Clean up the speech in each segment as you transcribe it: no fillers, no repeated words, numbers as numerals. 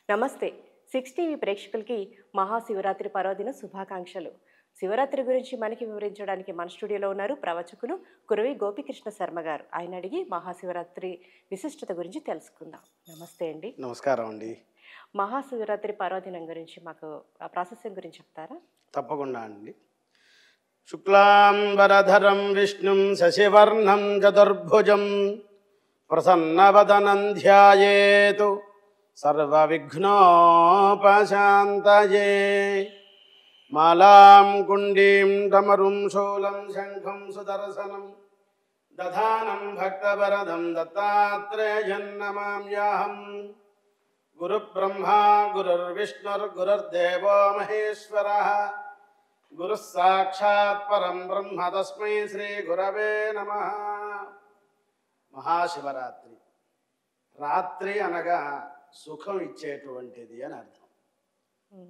నమస్తే. 6 టీవీ ప్రేక్షకులకి మహాశివరాత్రి పర్వదిన శుభాకాంక్షలు. శివరాత్రి గురించి మనకి వివరించడానికి మన స్టూడియోలో ఉన్నారు ప్రవచకులు కురవి గోపికృష్ణ శర్మ గారు. ఆయన అడిగి మహాశివరాత్రి విశిష్టత గురించి తెలుసుకుందాం. నమస్తే అండి. నమస్కారం అండి. మహాశివరాత్రి పర్వదినం గురించి మాకు ఆ ప్రాసెసింగ్ గురించి చెప్తారా? తప్పకుండా అండి. శుక్లాంబరధరం విష్ణుం శశివర్ణం చతుర్భుజం ప్రసన్నవదనం ధ్యాయేతు సర్వవిఘ్నోపశాంతయే. మాలాం కుండీం డమరుం శూలం శంఖం సుదర్శనం దధానం భక్తవరదం దత్తాత్రేయం నమామ్యాహం. గురుబ్రహ్మా గురుర్విష్ణుర్గురుర్దేవో మహేశ్వరః గురుః సాక్షాత్ పరం బ్రహ్మ తస్మై శ్రీ గురవే నమః. మహాశివరాత్రి, రాత్రి అనగా సుఖం ఇచ్చేటువంటిది అని అర్థం.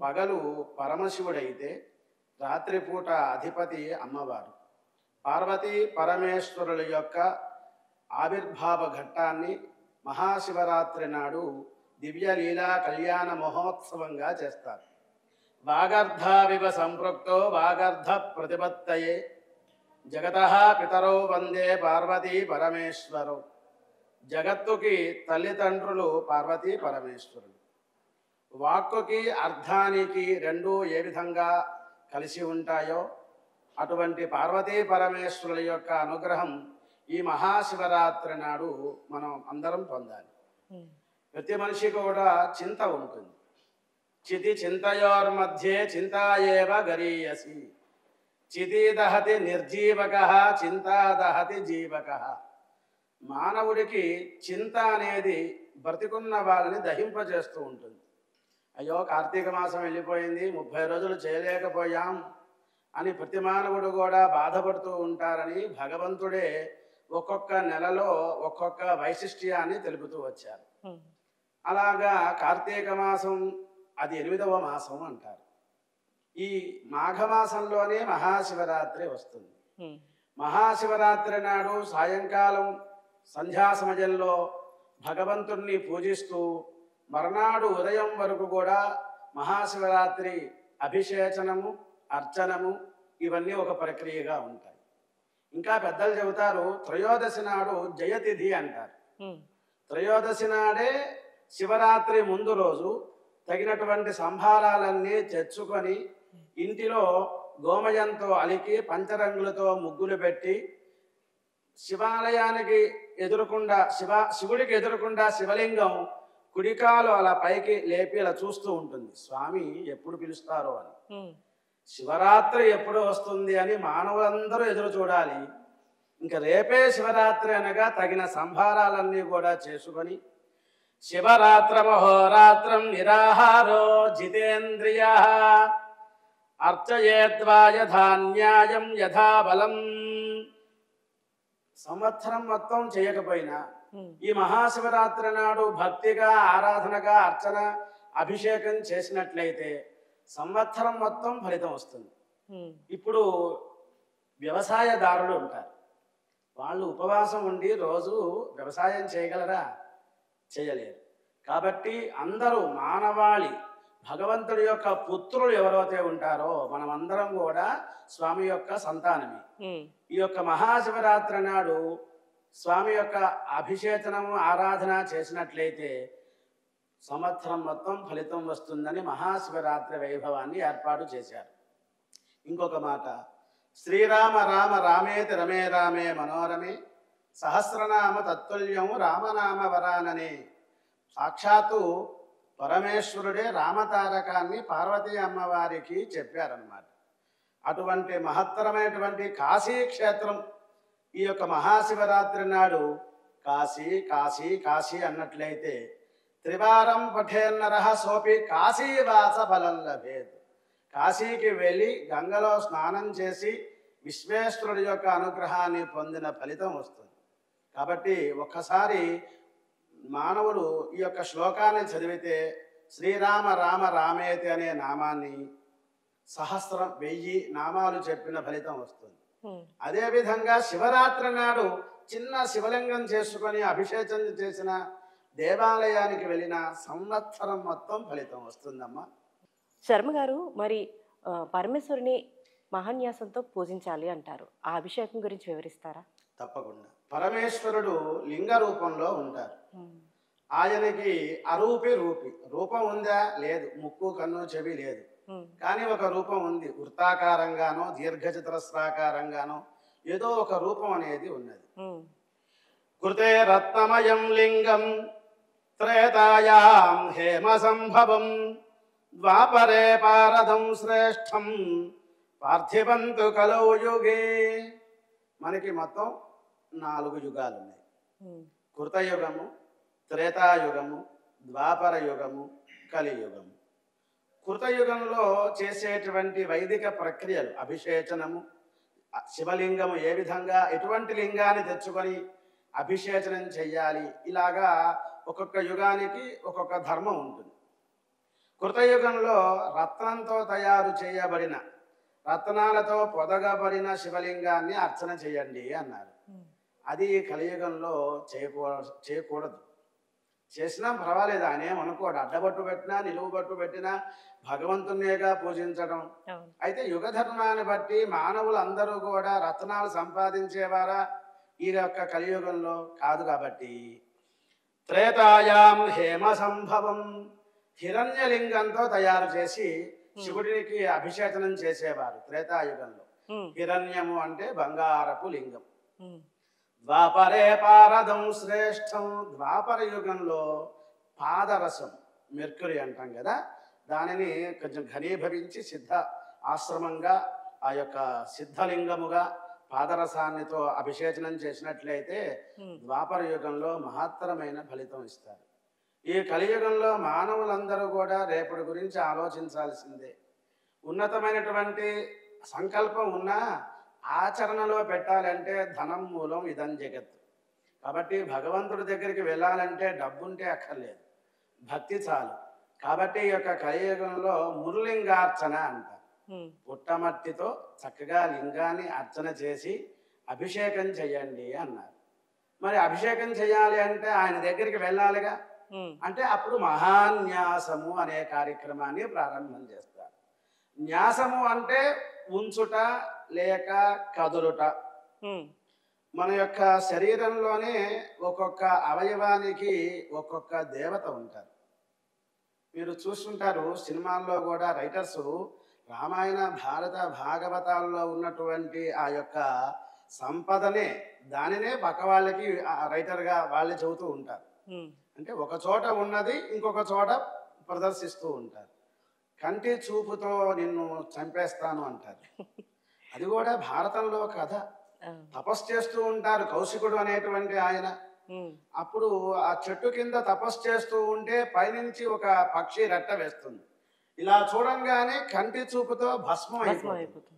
పగలు పరమశివుడైతే రాత్రిపూట అధిపతి అమ్మవారు. పార్వతీ పరమేశ్వరుల యొక్క ఆవిర్భావ ఘట్టాన్ని మహాశివరాత్రి నాడు దివ్యలీలా కళ్యాణ మహోత్సవంగా చేస్తారు. వాగర్ధావివ సంపృక్తో వాగర్ధ ప్రతిపత్తయే జగతః పితరో వందే పార్వతీ పరమేశ్వరో. జగత్తుకి తల్లిదండ్రులు పార్వతీ పరమేశ్వరులు. వాక్కుకి అర్థానికి రెండూ ఏ విధంగా కలిసి ఉంటాయో అటువంటి పార్వతీ పరమేశ్వరుల యొక్క అనుగ్రహం ఈ మహాశివరాత్రి నాడు మనం అందరం పొందాలి. ప్రతి మనిషికి కూడా చింత ఉంటుంది. చితి చింతయోర్మధ్యే చింతాయేవ గరీయసి. చితి దహతి నిర్జీవక చింతా దహతి జీవక. మానవుడికి చింత అనేది బ్రతికున్న వాళ్ళని దహింపజేస్తూ ఉంటుంది. అయ్యో కార్తీక మాసం వెళ్ళిపోయింది, 30 రోజులు చేయలేకపోయాం అని ప్రతి మానవుడు కూడా బాధపడుతూ ఉంటారని భగవంతుడే ఒక్కొక్క నెలలో ఒక్కొక్క వైశిష్ట్యాన్ని తెలుపుతూ వచ్చారు. అలాగా కార్తీక మాసం అది 8వ మాసం అంటారు. ఈ మాఘమాసంలోనే మహాశివరాత్రి వస్తుంది. మహాశివరాత్రి నాడు సాయంకాలం సంధ్యా సమయంలో భగవంతుణ్ణి పూజిస్తూ మర్నాడు ఉదయం వరకు కూడా మహాశివరాత్రి అభిషేచనము, అర్చనము ఇవన్నీ ఒక ప్రక్రియగా ఉంటాయి. ఇంకా పెద్దలు చెబుతారు త్రయోదశి నాడు జయతిథి అంటారు. త్రయోదశి నాడే శివరాత్రి ముందు రోజు తగినటువంటి సంభారాలన్నీ తెచ్చుకొని ఇంటిలో గోమయంతో అలికి పంచరంగులతో ముగ్గులు పెట్టి శివాలయానికి ఎదురుకుండా శివుడికి ఎదురుకుండా శివలింగం కుడికాలు అలా పైకి లేపి అలా చూస్తూ ఉంటుంది. స్వామి ఎప్పుడు పిలుస్తారో అని, శివరాత్రి ఎప్పుడు వస్తుంది అని మానవులందరూ ఎదురు చూడాలి. ఇంకా రేపే శివరాత్రి అనగా తగిన సంభారాలన్నీ కూడా చేసుకొని శివరాత్రమహోరాత్రం నిరాహారో జితేంద్రియ అర్చయేద్వా యథా న్యాయం యథా బలం. సంవత్సరం మొత్తం చేయకపోయినా ఈ మహాశివరాత్రి నాడు భక్తిగా ఆరాధనగా అర్చన అభిషేకం చేసినట్లయితే సంవత్సరం మొత్తం ఫలితం వస్తుంది. ఇప్పుడు వ్యవసాయదారులు ఉంటారు. వాళ్ళు ఉపవాసం ఉండి రోజు వ్యవసాయం చేయగలరా? చేయలేరు. కాబట్టి అందరూ మానవాళి భగవంతుడి యొక్క పుత్రులు ఎవరైతే ఉంటారో మనమందరం కూడా స్వామి యొక్క సంతానమే. ఈ యొక్క మహాశివరాత్రి నాడు స్వామి యొక్క అభిషేచనము ఆరాధన చేసినట్లయితే సంవత్సరం మొత్తం ఫలితం వస్తుందని మహాశివరాత్రి వైభవాన్ని ఏర్పాటు చేశారు. ఇంకొక మాట, శ్రీరామ రామ రామేతి రమే రామే మనోరమే సహస్రనామ తత్తుల్యం రామనామ వరాననే. సాక్షాత్తు పరమేశ్వరుడే రామతారకాన్ని పార్వతీ అమ్మవారికి చెప్పారన్నమాట. అటువంటి మహత్తరమైనటువంటి కాశీ క్షేత్రం ఈ యొక్క మహాశివరాత్రి నాడు కాశీ కాశీ కాశీ అన్నట్లయితే త్రివారం పఠేన్నరః సోపి కాశీవాస ఫలం లభేత్. కాశీకి వెళ్ళి గంగలో స్నానం చేసి విశ్వేశ్వరుడి యొక్క అనుగ్రహాన్ని పొందిన ఫలితం వస్తుంది. కాబట్టి ఒక్కసారి మానవుడు ఈ యొక్క శ్లోకాన్ని చదివితే శ్రీరామ రామ రామేతి అనే నామాన్ని 1000 నామాలు చెప్పిన ఫలితం వస్తుంది. అదేవిధంగా శివరాత్రి నాడు చిన్న శివలింగం చేసుకొని అభిషేకం చేసిన దేవాలయానికి వెళ్ళిన సంవత్సరం మొత్తం ఫలితం వస్తుందమ్మా. శర్మ గారు, మరి పరమేశ్వరుని మహాన్యాసంతో పూజించాలి అంటారు. ఆ అభిషేకం గురించి వివరిస్తారా? తప్పకుండా. పరమేశ్వరుడు లింగ రూపంలో ఉంటారు. ఉమ్, ఆయనకి అరూపి రూపి. రూపం ఉందా? లేదు. ముక్కు కన్ను చెవి లేదు. ఉమ్, కానీ ఒక రూపం ఉంది. వృత్తాకారంగానో దీర్ఘచతురస్రాకారంగానో ఏదో ఒక రూపం అనేది ఉన్నది. ఉమ్, కృతే రత్నమయం లింగం త్రేతాయాం హేమ సంభవం ద్వాపరే పారదం శ్రేష్టం పార్థివంతు కలౌ యుగే. మనకి మొత్తం 4 యుగాలు ఉన్నాయి. ఉమ్, కృతయుగము, త్రేతాయుగము, ద్వాపర యుగము, కలియుగము. కృతయుగంలో చేసేటువంటి వైదిక ప్రక్రియలు అభిషేచనము, శివలింగము ఏ విధంగా ఎటువంటి లింగాన్ని తెచ్చుకొని అభిషేచనం చెయ్యాలి, ఇలాగా ఒక్కొక్క యుగానికి ఒక్కొక్క ధర్మం ఉంటుంది. కృతయుగంలో రత్నంతో తయారు చేయబడిన, రత్నాలతో పొదగబడిన శివలింగాన్ని అర్చన చేయండి అన్నారు. అది కలియుగంలో చేయకూడదు. చేసినా పర్వాలేదు, ఆయన ఏమనుకోడు. అడ్డబట్టు పెట్టినా నిలువు బట్టు పెట్టినా భగవంతునిగా పూజించడం. అయితే యుగ ధర్మాన్ని బట్టి మానవులు అందరూ కూడా రత్నాలు సంపాదించేవారా? ఈ యొక్క కలియుగంలో కాదు. కాబట్టి త్రేతాయాం హేమ సంభవం, హిరణ్యలింగంతో తయారు చేసి శివుడికి అభిషేచనం చేసేవారు త్రేతాయుగంలో. హిరణ్యము అంటే బంగారపు లింగం. ద్వాపరే పారదం శ్రేష్టం. ద్వాపర యుగంలో పాదరసం, మెర్క్యూరీ అంటాం కదా, దానిని కొంచెం ఘనీభవించి సిద్ధ ఆశ్రమంగా ఆ యొక్క సిద్ధలింగముగా పాదరసాన్నితో అభిషేచనం చేసినట్లయితే ద్వాపర యుగంలో మహత్తరమైన ఫలితం ఇస్తారు. ఈ కలియుగంలో మానవులందరూ కూడా రేపటి గురించి ఆలోచించాల్సిందే. ఉన్నతమైనటువంటి సంకల్పం ఉన్నా ఆచరణలో పెట్టాలంటే ధనం మూలం ఇదం జగత్తు. కాబట్టి భగవంతుడి దగ్గరికి వెళ్ళాలంటే డబ్బుంటే అక్కర్లేదు, భక్తి చాలు. కాబట్టి ఈ యొక్క కలియుగంలో మురులింగార్చన అంటారు. పుట్టమట్టితో చక్కగా లింగాన్ని అర్చన చేసి అభిషేకం చెయ్యండి అన్నారు. మరి అభిషేకం చేయాలి అంటే ఆయన దగ్గరికి వెళ్ళాలిగా. అంటే అప్పుడు మహాన్యాసము అనే కార్యక్రమాన్ని ప్రారంభం చేస్తారు. న్యాసము అంటే ఉంచుట లేక కదులుట. మన యొక్క శరీరంలోనే ఒక్కొక్క అవయవానికి ఒక్కొక్క దేవత ఉంటారు. మీరు చూస్తుంటారు సినిమాల్లో కూడా రైటర్స్ రామాయణ భారత భాగవతాల్లో ఉన్నటువంటి ఆ యొక్క సంపదనే, దానినే పక్క వాళ్ళకి రైటర్గా వాళ్ళే చెబుతూ ఉంటారు. అంటే ఒక చోట ఉన్నది ఇంకొక చోట ప్రదర్శిస్తూ ఉంటారు. కంటి చూపుతో నిన్ను చంపేస్తాను అంటారు. అది కూడా భారతంలో కథ. తపస్సు చేస్తూ ఉంటారు కౌశికుడు అనేటువంటి ఆయన. అప్పుడు ఆ చెట్టు కింద తపస్సు చేస్తూ ఉంటే పైనుంచి ఒక పక్షి రెట్ట వేస్తుంది. ఇలా చూడంగానే కంటి చూపుతో భస్మం అయిపోతుంది.